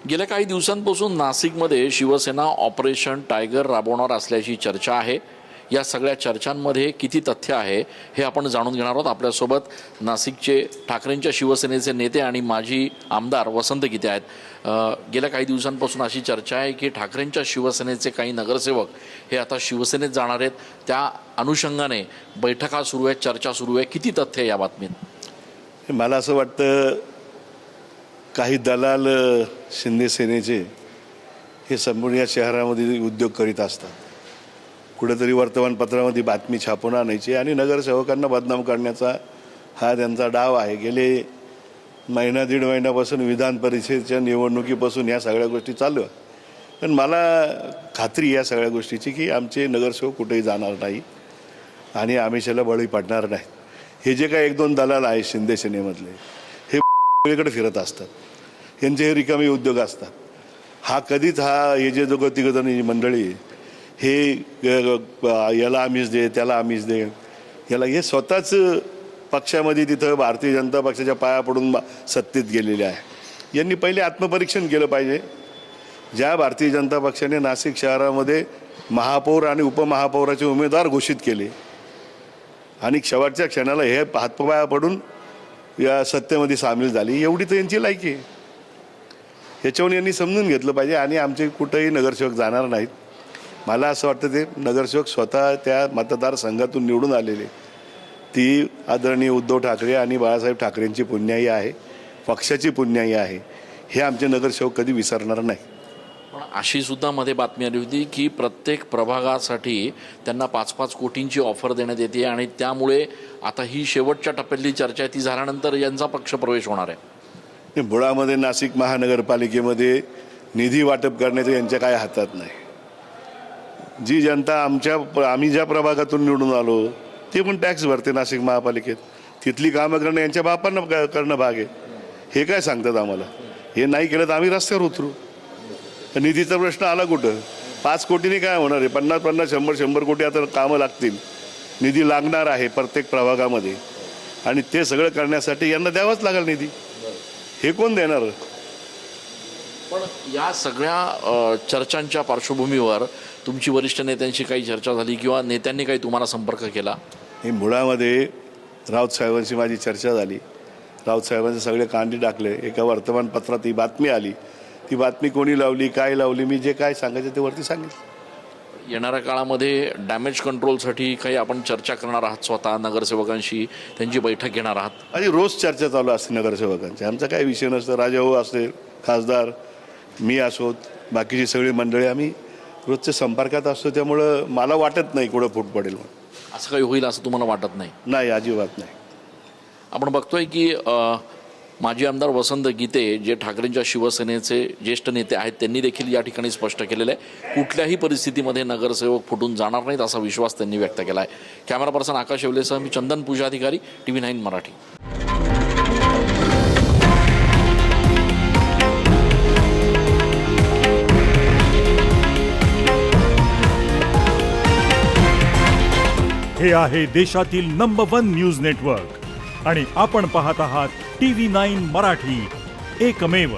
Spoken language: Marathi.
गेल्या काही दिवसांपासून नाशिकमध्ये शिवसेना ऑपरेशन टायगर राबवणार असल्याची चर्चा आहे। या सगळ्या चर्चांमध्ये किती तथ्य आहे हे आपण जाणून घेणार आहोत। आपल्यासोबत नाशिकचे ठाकरेंच्या शिवसेनेचे नेते आणि माजी आमदार वसंत गीते आहेत। गेल्या काही दिवसांपासून अशी चर्चा आहे की ठाकरेंच्या शिवसेनेचे काही नगरसेवक हे आता शिवसेनेत जाणार आहेत। त्या अनुषंगाने बैठका सुरू आहेत, चर्चा सुरू आहे। किती तथ्य आहे या बातमीत? मला असं वाटतं काही दलाल शिंदे सेनेचे हे संपूर्ण या शहरामध्ये उद्योग करीत असतात। कुठेतरी वर्तमानपत्रामध्ये बातमी छापून आणायची आणि नगरसेवकांना बदनाम करण्याचा हा त्यांचा डाव आहे। गेले महिना दीड महिन्यापासून विधान परिषदेच्या निवडणुकीपासून या सगळ्या गोष्टी चालू आहेत। पण मला खात्री या सगळ्या गोष्टीची की आमचे नगरसेवक कुठेही जाणार नाही आणि आमिषाला बळी पडणार नाही। हे जे काही एक दोन दलाल आहे शिंदे सेनेमधले हे वेगळीकडे फिरत असतात। यांचे हे रिकामी उद्योग असतात। हा कधीच हे जे दोघं तिघजण मंडळी हे याला आमिष दे त्याला आमिष दे याला हे स्वतःच पक्षामध्ये तिथं भारतीय जनता पक्षाच्या पाया पडून सत्तेत गेलेले आहे। यांनी पहिले आत्मपरीक्षण केलं पाहिजे। ज्या भारतीय जनता पक्षाने नाशिक शहरामध्ये महापौर आणि उपमहापौराचे उमेदवार घोषित केले आणि शेवटच्या क्षणाला हे हातपाया पडून या सत्तेमध्ये सामील झाली, एवढी तर यांची लायकी आहे। ह्याच्यावरून यांनी समजून घेतलं पाहिजे आणि आमचे कुठेही नगरसेवक जाणार नाहीत। मला असं वाटतं ते नगरसेवक स्वतः त्या मतदारसंघातून निवडून आलेले ती आदरणीय उद्धव ठाकरे आणि बाळासाहेब ठाकरेंची पुण्याई आहे, पक्षाची पुण्याई आहे। हे आमचे नगरसेवक कधी विसरणार नाही। पण अशी सुद्धा मध्ये बातमी आली होती की प्रत्येक प्रभागासाठी त्यांना 5-5 कोटींची ऑफर देण्यात येते आणि त्यामुळे आता ही शेवटच्या टप्प्यातली चर्चा ती झाल्यानंतर यांचा पक्ष प्रवेश होणार आहे। मुळामध्ये नाशिक महानगरपालिकेमध्ये निधी वाटप करण्याचं यांच्या काय हातात नाही। जी जनता आम्ही ज्या प्रभागातून निवडून आलो ते पण टॅक्स भरते नाशिक महापालिकेत। तिथली कामं करणं यांच्या बापांना करणं भाग आहे। हे काय सांगतात आम्हाला? हे नाही केलं तर आम्ही रस्त्यावर उतरू। निधीचा प्रश्न आला कुठं? 5 कोटीने काय होणार आहे? 50-50, 100-100 कोटी आता कामं लागतील। निधी लागणार आहे प्रत्येक प्रभागामध्ये आणि ते सगळं करण्यासाठी यांना द्यावाच लागेल निधी। हे कोण देणार? पण या सगळ्या चर्चांच्या पार्श्वभूमीवर तुमची वरिष्ठ नेत्यांशी काही चर्चा झाली किंवा नेत्यांनी काही तुम्हाला संपर्क केला? हे मुळामध्ये राऊत साहेबांशी माझी चर्चा झाली। राऊत साहेबांचे सगळे कांडी टाकले। एका वर्तमानपत्रात ही बातमी आली। ती बातमी कोणी लावली, काय लावली, मी जे काय सांगायचं ते वरती सांगितलं। येणाऱ्या काळामध्ये डॅमेज कंट्रोलसाठी काही आपण चर्चा करणार आहात स्वतः नगरसेवकांशी, त्यांची बैठक घेणार आहात? आणि रोज चर्चा चालू असते नगरसेवकांची। आमचा काही विषय नसतं। राजाभाऊ असेल, खासदार, मी असोत, बाकीची सगळी मंडळी आम्ही रोजच्या संपर्कात असतो। त्यामुळं मला वाटत नाही कुठं फूट पडेल म्हणून। असं काही होईल असं तुम्हाला वाटत नाही? नाही, अजिबात नाही। आपण बघतोय की माजी आमदार वसंत गीते जे ठाकरेंच्या शिवसेनेचे ज्येष्ठ नेते आहेत त्यांनी देखील या ठिकाणी स्पष्ट केलेलं आहे कुठल्याही परिस्थितीमध्ये नगरसेवक फुटून जाणार नाहीत असा विश्वास त्यांनी व्यक्त केला आहे। कॅमेरा पर्सन आकाश शेवलेसह मी चंदन पूजाधिकारी, TV9 मराठी। हे आहे देशातील नंबर 1 न्यूज नेटवर्क आणि आपण पाहत आहात TV9 मराठी, एकमेव।